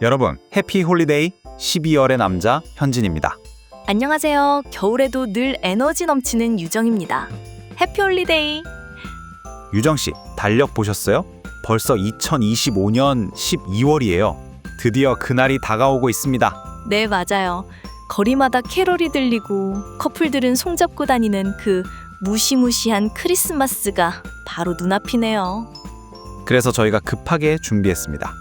여러분, 해피 홀리데이 12월의 남자 현진입니다. 안녕하세요. 겨울에도 늘 에너지 넘치는 유정입니다. 해피홀리데이. 유정씨, 달력 보셨어요? 벌써 2025년 12월이에요. 드디어 그날이 다가오고 있습니다. 네, 맞아요. 거리마다 캐롤이 들리고 커플들은 손잡고 다니는 그 무시무시한 크리스마스가 바로 눈앞이네요. 그래서 저희가 급하게 준비했습니다.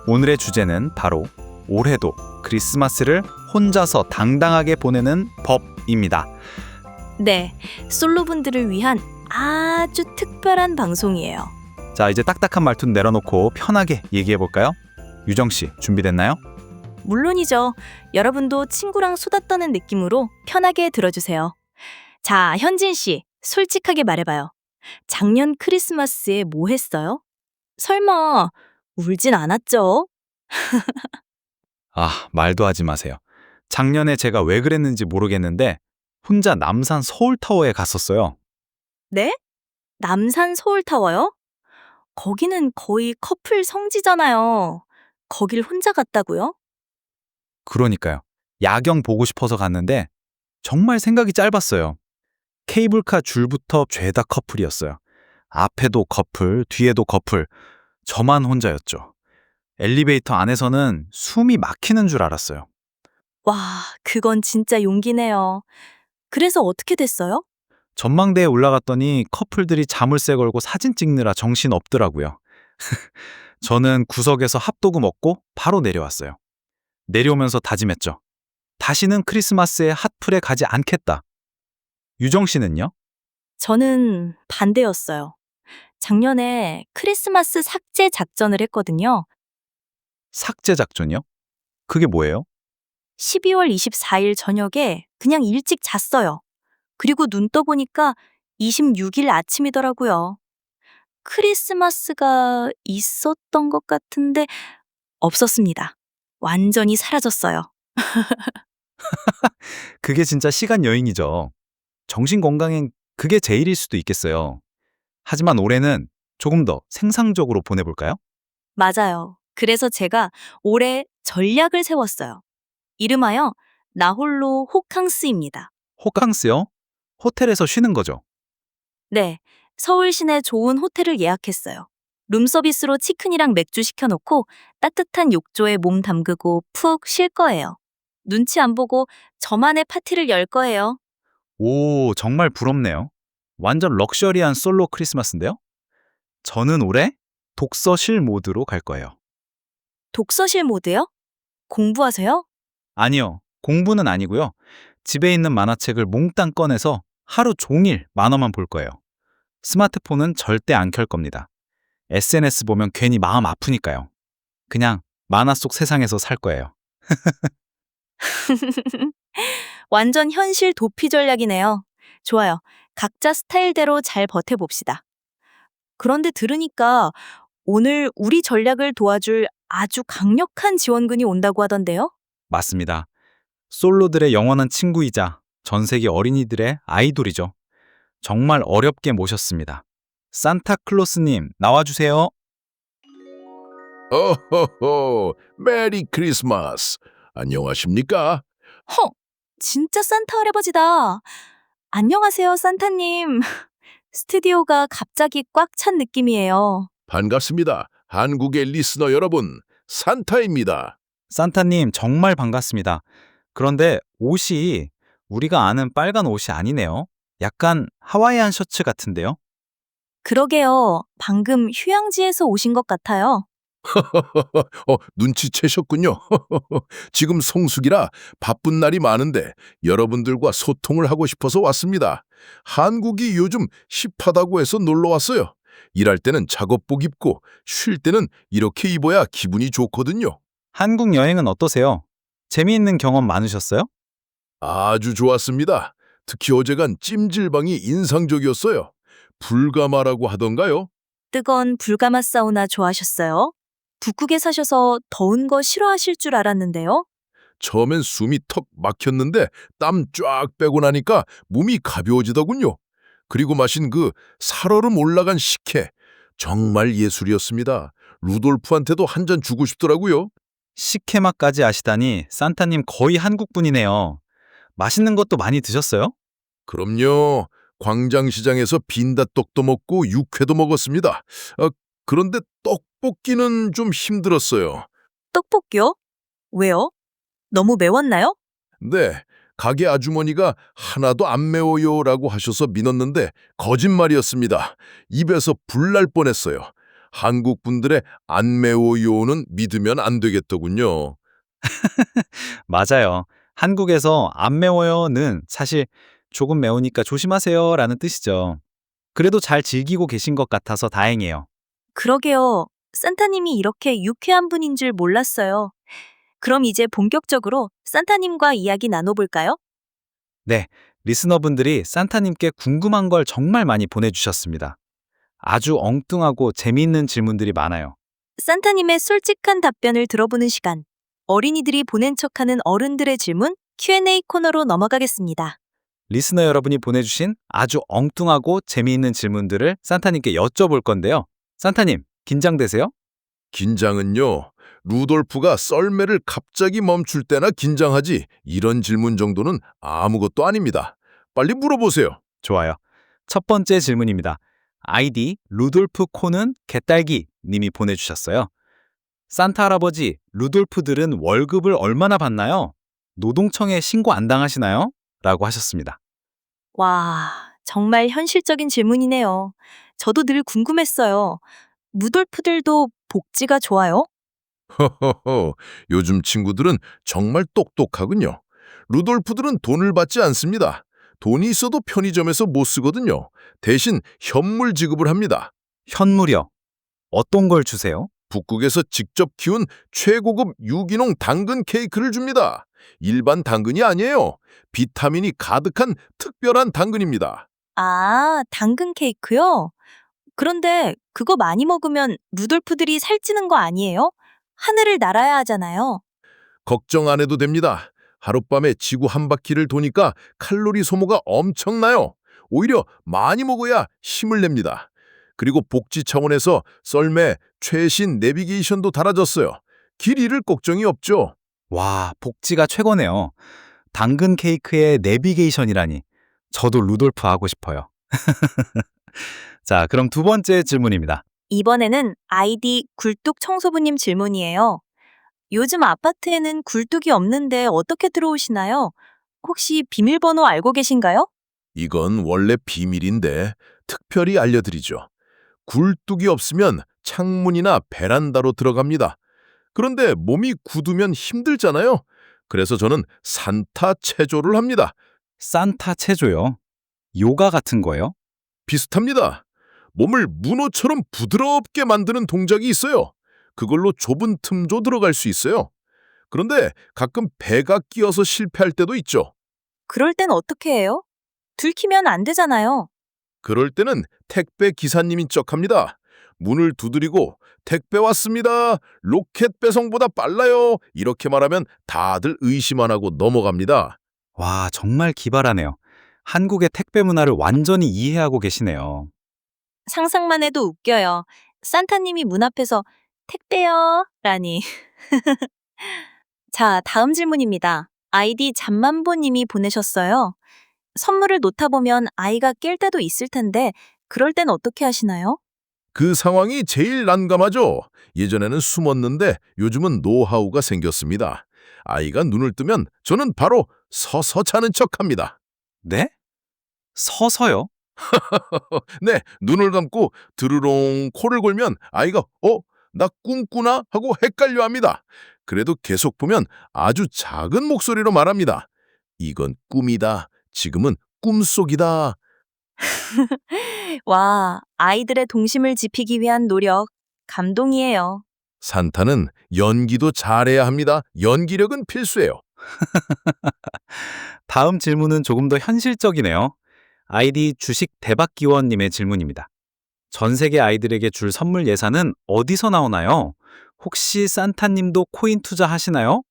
오늘의 주제는 바로 올해도 크리스마스를 혼자서 당당하게 보내는 법입니다. 네, 솔로분들을 위한 아주 특별한 방송이에요. 자, 이제 딱딱한 말투 내려놓고 편하게 얘기해볼까요? 유정씨, 준비됐나요? 물론이죠. 여러분도 친구랑 수다 떠는 느낌으로 편하게 들어주세요. 자, 현진 씨, 솔직하게 말해봐요. 작년 크리스마스에 뭐 했어요? 설마 울진 않았죠? 아, 말도 하지 마세요. 작년에 제가 왜 그랬는지 모르겠는데 혼자 남산 서울타워에 갔었어요. 네? 남산 서울타워요? 거기는 거의 커플 성지잖아요. 거길 혼자 갔다고요? 그러니까요. 야경 보고 싶어서 갔는데 정말 생각이 짧았어요. 케이블카 줄부터 죄다 커플이었어요. 앞에도 커플, 뒤에도 커플. 저만 혼자였죠. 엘리베이터 안에서는 숨이 막히는 줄 알았어요. 와, 그건 진짜 용기네요. 그래서 어떻게 됐어요? 전망대에 올라갔더니 커플들이 자물쇠 걸고 사진 찍느라 정신 없더라고요. 저는 구석에서 핫도그 먹고 바로 내려왔어요. 내려오면서 다짐했죠. 다시는 크리스마스에 핫플에 가지 않겠다. 유정 씨는요? 저는 반대였어요. 작년에 크리스마스 삭제 작전을 했거든요. 삭제 작전이요? 그게 뭐예요? 12월 24일 저녁에 그냥 일찍 잤어요. 그리고 눈 떠보니까 26일 아침이더라고요. 크리스마스가 있었던 것 같은데 없었습니다. 완전히 사라졌어요. 그게 진짜 시간 여행이죠. 정신 건강엔 그게 제일일 수도 있겠어요. 하지만 올해는 조금 더 생산적으로 보내볼까요? 맞아요. 그래서 제가 올해 전략을 세웠어요. 이름하여 나 홀로 호캉스입니다. 호캉스요? 호텔에서 쉬는 거죠. 네, 서울 시내 좋은 호텔을 예약했어요. 룸서비스로 치킨이랑 맥주 시켜놓고 따뜻한 욕조에 몸 담그고 푹 쉴 거예요. 눈치 안 보고 저만의 파티를 열 거예요. 오, 정말 부럽네요. 완전 럭셔리한 솔로 크리스마스인데요? 저는 올해 독서실 모드로 갈 거예요. 독서실 모드요? 공부하세요? 아니요, 공부는 아니고요. 집에 있는 만화책을 몽땅 꺼내서 하루 종일 만화만 볼 거예요. 스마트폰은 절대 안 켤 겁니다. SNS 보면 괜히 마음 아프니까요. 그냥 만화 속 세상에서 살 거예요. 완전 현실 도피 전략이네요. 좋아요. 각자 스타일대로 잘 버텨봅시다. 그런데 들으니까 오늘 우리 전략을 도와줄 아주 강력한 지원군이 온다고 하던데요? 맞습니다. 솔로들의 영원한 친구이자 전 세계 어린이들의 아이돌이죠. 정말 어렵게 모셨습니다. 산타클로스님, 나와주세요. 오호호, 메리 크리스마스. 안녕하십니까? 허! 진짜 산타 할아버지다. 안녕하세요, 산타님. 스튜디오가 갑자기 꽉 찬 느낌이에요. 반갑습니다. 한국의 리스너 여러분, 산타입니다. 산타님, 정말 반갑습니다. 그런데 옷이 우리가 아는 빨간 옷이 아니네요. 약간 하와이안 셔츠 같은데요? 그러게요. 방금 휴양지에서 오신 것 같아요. 눈치채셨군요. 지금 성수기라 바쁜 날이 많은데 여러분들과 소통을 하고 싶어서 왔습니다. 한국이 요즘 힙하다고 해서 놀러 왔어요. 일할 때는 작업복 입고 쉴 때는 이렇게 입어야 기분이 좋거든요. 한국 여행은 어떠세요? 재미있는 경험 많으셨어요? 아주 좋았습니다. 특히 어제 간 찜질방이 인상적이었어요. 불가마라고 하던가요? 뜨거운 불가마 사우나 좋아하셨어요? 북극에 사셔서 더운 거 싫어하실 줄 알았는데요. 처음엔 숨이 턱 막혔는데 땀 쫙 빼고 나니까 몸이 가벼워지더군요. 그리고 마신 그 살얼음 올라간 식혜. 정말 예술이었습니다. 루돌프한테도 한 잔 주고 싶더라고요. 식혜맛까지 아시다니 산타님 거의 한국분이네요. 맛있는 것도 많이 드셨어요? 그럼요. 광장시장에서 빈다떡도 먹고 육회도 먹었습니다. 그런데 떡볶이는 좀 힘들었어요. 떡볶이요? 왜요? 너무 매웠나요? 네, 가게 아주머니가 하나도 안 매워요라고 하셔서 믿었는데 거짓말이었습니다. 입에서 불 날 뻔했어요. 한국 분들의 안 매워요는 믿으면 안 되겠더군요. 맞아요. 한국에서 안 매워요는 사실 조금 매우니까 조심하세요라는 뜻이죠. 그래도 잘 즐기고 계신 것 같아서 다행이에요. 그러게요. 산타님이 이렇게 유쾌한 분인 줄 몰랐어요. 그럼 이제 본격적으로 산타님과 이야기 나눠볼까요? 네, 리스너분들이 산타님께 궁금한 걸 정말 많이 보내주셨습니다. 아주 엉뚱하고 재미있는 질문들이 많아요. 산타님의 솔직한 답변을 들어보는 시간. 어린이들이 보낸 척하는 어른들의 질문 Q&A 코너로 넘어가겠습니다. 리스너 여러분이 보내주신 아주 엉뚱하고 재미있는 질문들을 산타님께 여쭤볼 건데요. 산타님, 긴장되세요? 긴장은요. 루돌프가 썰매를 갑자기 멈출 때나 긴장하지 이런 질문 정도는 아무것도 아닙니다. 빨리 물어보세요. 좋아요. 첫 번째 질문입니다. 아이디 루돌프 코는 개딸기 님이 보내주셨어요. 산타 할아버지, 루돌프들은 월급을 얼마나 받나요? 노동청에 신고 안 당하시나요? 라고 하셨습니다. 와, 정말 현실적인 질문이네요. 저도 늘 궁금했어요. 무돌프들도 복지가 좋아요? 허허허, 요즘 친구들은 정말 똑똑하군요. 루돌프들은 돈을 받지 않습니다. 돈이 있어도 편의점에서 못 쓰거든요. 대신 현물 지급을 합니다. 현물이요. 어떤 걸 주세요? 북극에서 직접 키운 최고급 유기농 당근 케이크를 줍니다. 일반 당근이 아니에요. 비타민이 가득한 특별한 당근입니다. 아, 당근 케이크요? 그런데 그거 많이 먹으면 루돌프들이 살찌는 거 아니에요? 하늘을 날아야 하잖아요. 걱정 안 해도 됩니다. 하룻밤에 지구 한 바퀴를 도니까 칼로리 소모가 엄청나요. 오히려 많이 먹어야 힘을 냅니다. 그리고 복지 차원에서 썰매 최신 내비게이션도 달아졌어요. 길 잃을 걱정이 없죠. 와, 복지가 최고네요. 당근 케이크에 내비게이션이라니. 저도 루돌프 하고 싶어요. 자, 그럼 두 번째 질문입니다. 이번에는 아이디 굴뚝 청소부님 질문이에요. 요즘 아파트에는 굴뚝이 없는데 어떻게 들어오시나요? 혹시 비밀번호 알고 계신가요? 이건 원래 비밀인데 특별히 알려드리죠. 굴뚝이 없으면 창문이나 베란다로 들어갑니다. 그런데 몸이 굳으면 힘들잖아요. 그래서 저는 산타 체조를 합니다. 산타 체조요. 요가 같은 거예요? 비슷합니다. 몸을 문어처럼 부드럽게 만드는 동작이 있어요. 그걸로 좁은 틈도 들어갈 수 있어요. 그런데 가끔 배가 끼어서 실패할 때도 있죠. 그럴 땐 어떻게 해요? 들키면 안 되잖아요. 그럴 때는 택배 기사님인 척합니다. 문을 두드리고 택배 왔습니다. 로켓 배송보다 빨라요. 이렇게 말하면 다들 의심 안 하고 넘어갑니다. 와, 정말 기발하네요. 한국의 택배 문화를 완전히 이해하고 계시네요. 상상만 해도 웃겨요. 산타님이 문 앞에서 택배요 라니. 자, 다음 질문입니다. 아이디 잠만보님이 보내셨어요. 선물을 놓다 보면 아이가 깰 때도 있을 텐데 그럴 땐 어떻게 하시나요? 그 상황이 제일 난감하죠. 예전에는 숨었는데 요즘은 노하우가 생겼습니다. 아이가 눈을 뜨면 저는 바로 서서 자는 척합니다. 네? 서서요? 네, 눈을 감고 드르롱 코를 골면 아이가 나 꿈꾸나 하고 헷갈려합니다. 그래도 계속 보면 아주 작은 목소리로 말합니다. 이건 꿈이다. 지금은 꿈속이다. 와, 아이들의 동심을 지피기 위한 노력, 감동이에요. 산타는 연기도 잘해야 합니다. 연기력은 필수예요. 다음 질문은 조금 더 현실적이네요. 아이디 주식 대박기원님의 질문입니다. 전 세계 아이들에게 줄 선물 예산은 어디서 나오나요? 혹시 산타님도 코인 투자하시나요?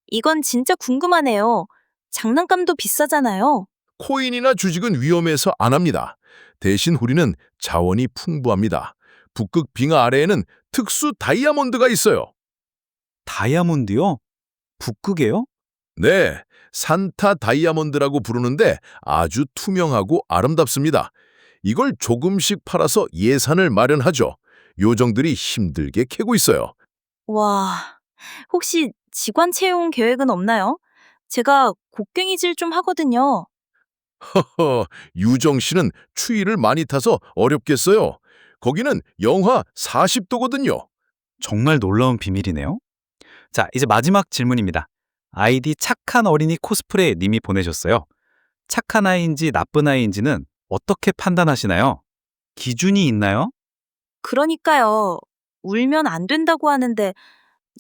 이건 진짜 궁금하네요. 장난감도 비싸잖아요. 코인이나 주식은 위험해서 안 합니다. 대신 우리는 자원이 풍부합니다. 북극 빙하 아래에는 특수 다이아몬드가 있어요. 다이아몬드요? 북극에요? 네, 산타 다이아몬드라고 부르는데 아주 투명하고 아름답습니다. 이걸 조금씩 팔아서 예산을 마련하죠. 요정들이 힘들게 캐고 있어요. 와, 혹시 직원 채용 계획은 없나요? 제가 곡괭이질 좀 하거든요. 유정 씨는 추위를 많이 타서 어렵겠어요. 거기는 영하 40도거든요. 정말 놀라운 비밀이네요. 자, 이제 마지막 질문입니다. 아이디 착한 어린이 코스프레 님이 보내셨어요. 착한 아이인지 나쁜 아이인지는 어떻게 판단하시나요? 기준이 있나요? 그러니까요. 울면 안 된다고 하는데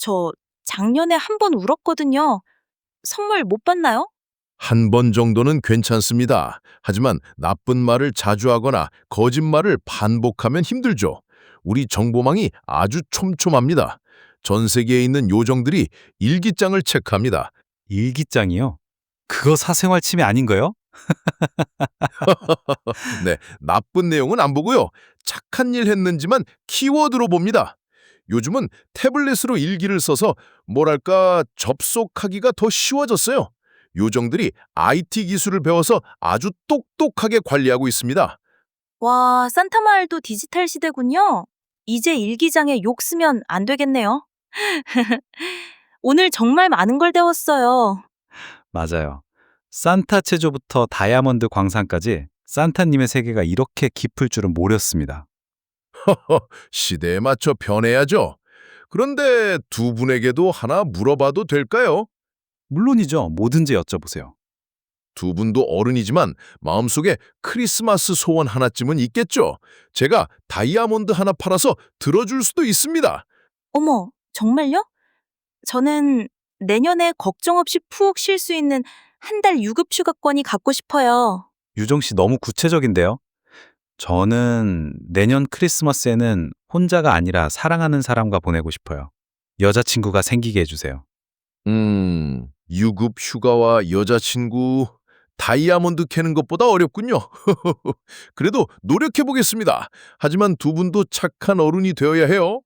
저 작년에 한 번 울었거든요. 선물 못 받나요? 한 번 정도는 괜찮습니다. 하지만 나쁜 말을 자주 하거나 거짓말을 반복하면 힘들죠. 우리 정보망이 아주 촘촘합니다. 전 세계에 있는 요정들이 일기장을 체크합니다. 일기장이요? 그거 사생활 침해 아닌가요? 네, 나쁜 내용은 안 보고요. 착한 일 했는지만 키워드로 봅니다. 요즘은 태블릿으로 일기를 써서 뭐랄까 접속하기가 더 쉬워졌어요. 요정들이 IT 기술을 배워서 아주 똑똑하게 관리하고 있습니다. 와, 산타마을도 디지털 시대군요. 이제 일기장에 욕 쓰면 안 되겠네요. 오늘 정말 많은 걸 배웠어요. 맞아요. 산타 체조부터 다이아몬드 광산까지 산타님의 세계가 이렇게 깊을 줄은 모르었습니다. 시대에 맞춰 변해야죠. 그런데 두 분에게도 하나 물어봐도 될까요? 물론이죠. 뭐든지 여쭤보세요. 두 분도 어른이지만 마음속에 크리스마스 소원 하나쯤은 있겠죠. 제가 다이아몬드 하나 팔아서 들어줄 수도 있습니다. 어머, 정말요? 저는 내년에 걱정 없이 푹 쉴 수 있는 한 달 유급 휴가권이 갖고 싶어요. 유정 씨 너무 구체적인데요. 저는 내년 크리스마스에는 혼자가 아니라 사랑하는 사람과 보내고 싶어요. 여자친구가 생기게 해주세요. 유급 휴가와 여자친구, 다이아몬드 캐는 것보다 어렵군요. 그래도 노력해 보겠습니다. 하지만 두 분도 착한 어른이 되어야 해요.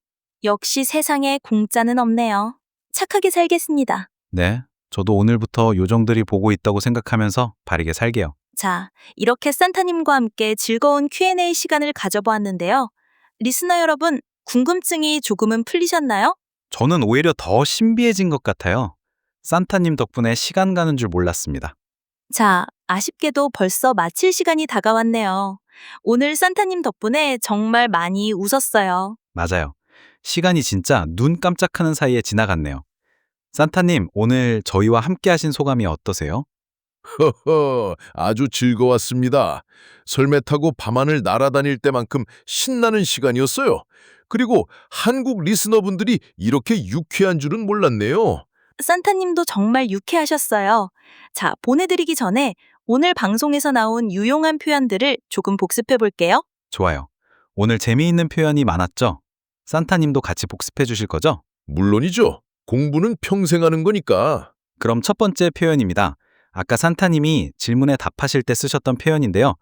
역시 세상에 공짜는 없네요. 착하게 살겠습니다. 네, 저도 오늘부터 요정들이 보고 있다고 생각하면서 바르게 살게요. 자, 이렇게 산타님과 함께 즐거운 Q&A 시간을 가져보았는데요. 리스너 여러분, 궁금증이 조금은 풀리셨나요? 저는 오히려 더 신비해진 것 같아요. 산타님 덕분에 시간 가는 줄 몰랐습니다. 자, 아쉽게도 벌써 마칠 시간이 다가왔네요. 오늘 산타님 덕분에 정말 많이 웃었어요. 맞아요. 시간이 진짜 눈 깜짝하는 사이에 지나갔네요. 산타님, 오늘 저희와 함께 하신 소감이 어떠세요? 아주 즐거웠습니다. 설매 타고 밤하늘 날아다닐 때만큼 신나는 시간이었어요. 그리고 한국 리스너분들이 이렇게 유쾌한 줄은 몰랐네요. 산타님도 정말 유쾌하셨어요. 자, 보내드리기 전에 오늘 방송에서 나온 유용한 표현들을 조금 복습해 볼게요. 좋아요. 오늘 재미있는 표현이 많았죠? 산타님도 같이 복습해 주실 거죠? 물론이죠. 공부는 평생 하는 거니까. 그럼 첫 번째 표현입니다. 아까 산타님이 질문에 답하실 때 쓰셨던 표현인데요.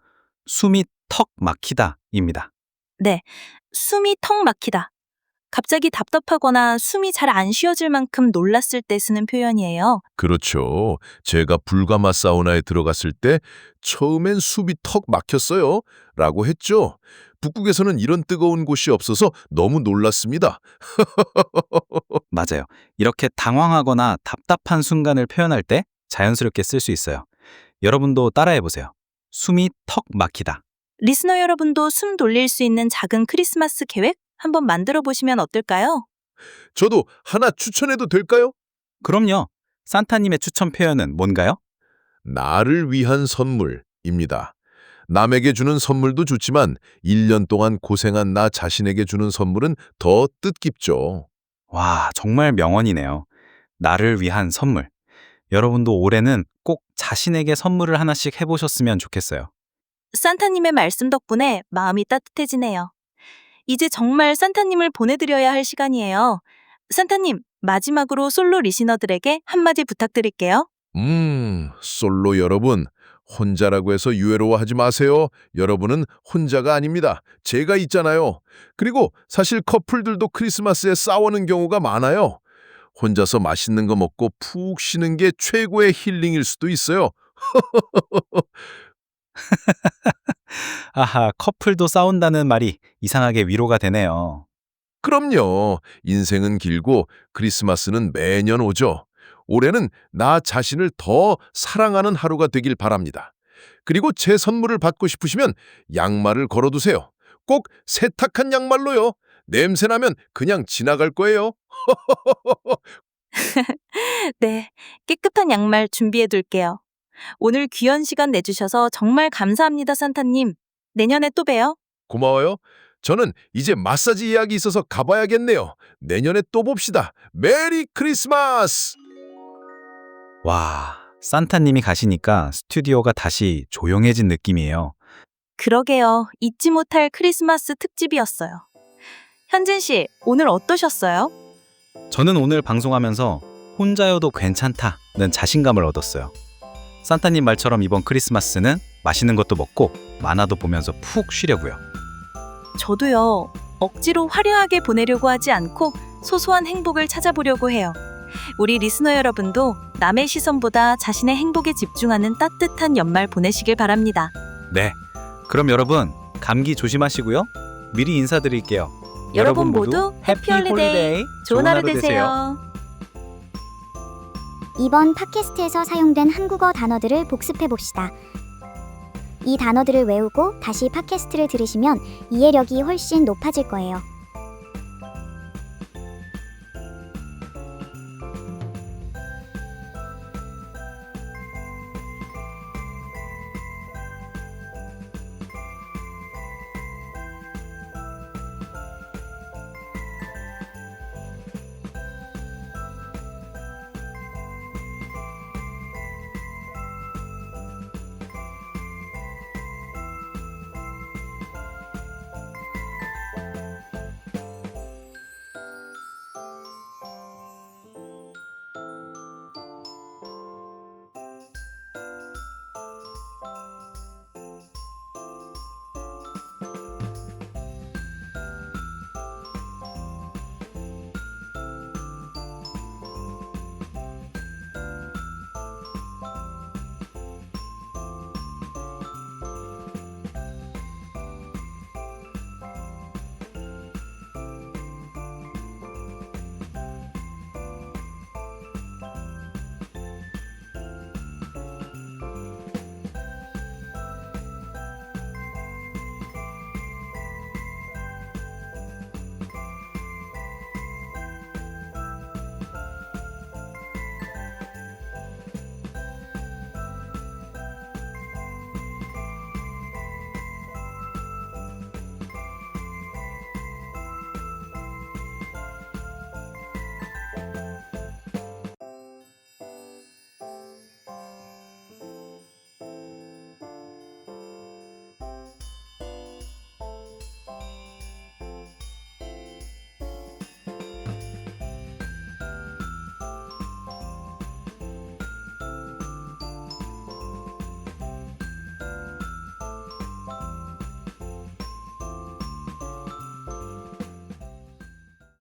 숨이 턱 막히다입니다. 네, 숨이 턱 막히다. 갑자기 답답하거나 숨이 잘 안 쉬어질 만큼 놀랐을 때 쓰는 표현이에요. 그렇죠. 제가 불가마 사우나에 들어갔을 때 처음엔 숨이 턱 막혔어요. 라고 했죠. 북극에서는 이런 뜨거운 곳이 없어서 너무 놀랐습니다. 맞아요. 이렇게 당황하거나 답답한 순간을 표현할 때 자연스럽게 쓸 수 있어요. 여러분도 따라해 보세요. 숨이 턱 막히다. 리스너 여러분도 숨 돌릴 수 있는 작은 크리스마스 계획 한번 만들어 보시면 어떨까요? 저도 하나 추천해도 될까요? 그럼요. 산타님의 추천 표현은 뭔가요? 나를 위한 선물입니다. 남에게 주는 선물도 좋지만 1년 동안 고생한 나 자신에게 주는 선물은 더 뜻깊죠. 와, 정말 명언이네요. 나를 위한 선물. 여러분도 올해는 꼭 자신에게 선물을 하나씩 해보셨으면 좋겠어요. 산타님의 말씀 덕분에 마음이 따뜻해지네요. 이제 정말 산타님을 보내드려야 할 시간이에요. 산타님, 마지막으로 솔로 리시너들에게 한마디 부탁드릴게요. 솔로 여러분, 혼자라고 해서 유해로워하지 마세요. 여러분은 혼자가 아닙니다. 제가 있잖아요. 그리고 사실 커플들도 크리스마스에 싸우는 경우가 많아요. 혼자서 맛있는 거 먹고 푹 쉬는 게 최고의 힐링일 수도 있어요. 아하, 커플도 싸운다는 말이 이상하게 위로가 되네요. 그럼요. 인생은 길고 크리스마스는 매년 오죠. 올해는 나 자신을 더 사랑하는 하루가 되길 바랍니다. 그리고 제 선물을 받고 싶으시면 양말을 걸어두세요. 꼭 세탁한 양말로요. 냄새나면 그냥 지나갈 거예요. 네, 깨끗한 양말 준비해 둘게요. 오늘 귀한 시간 내주셔서 정말 감사합니다, 산타님. 내년에 또 봬요. 고마워요. 저는 이제 마사지 예약이 있어서 가봐야겠네요. 내년에 또 봅시다. 메리 크리스마스! 와, 산타님이 가시니까 스튜디오가 다시 조용해진 느낌이에요. 그러게요. 잊지 못할 크리스마스 특집이었어요. 현진 씨, 오늘 어떠셨어요? 저는 오늘 방송하면서 혼자여도 괜찮다는 자신감을 얻었어요. 산타님 말처럼 이번 크리스마스는 맛있는 것도 먹고 만화도 보면서 푹 쉬려고요. 저도요. 억지로 화려하게 보내려고 하지 않고 소소한 행복을 찾아보려고 해요. 우리 리스너 여러분도 남의 시선보다 자신의 행복에 집중하는 따뜻한 연말 보내시길 바랍니다. 네, 그럼 여러분 감기 조심하시고요. 미리 인사드릴게요. 여러분 모두 해피 홀리데이, 좋은 하루 되세요. 이번 팟캐스트에서 사용된 한국어 단어들을 복습해 봅시다. 이 단어들을 외우고 다시 팟캐스트를 들으시면 이해력이 훨씬 높아질 거예요.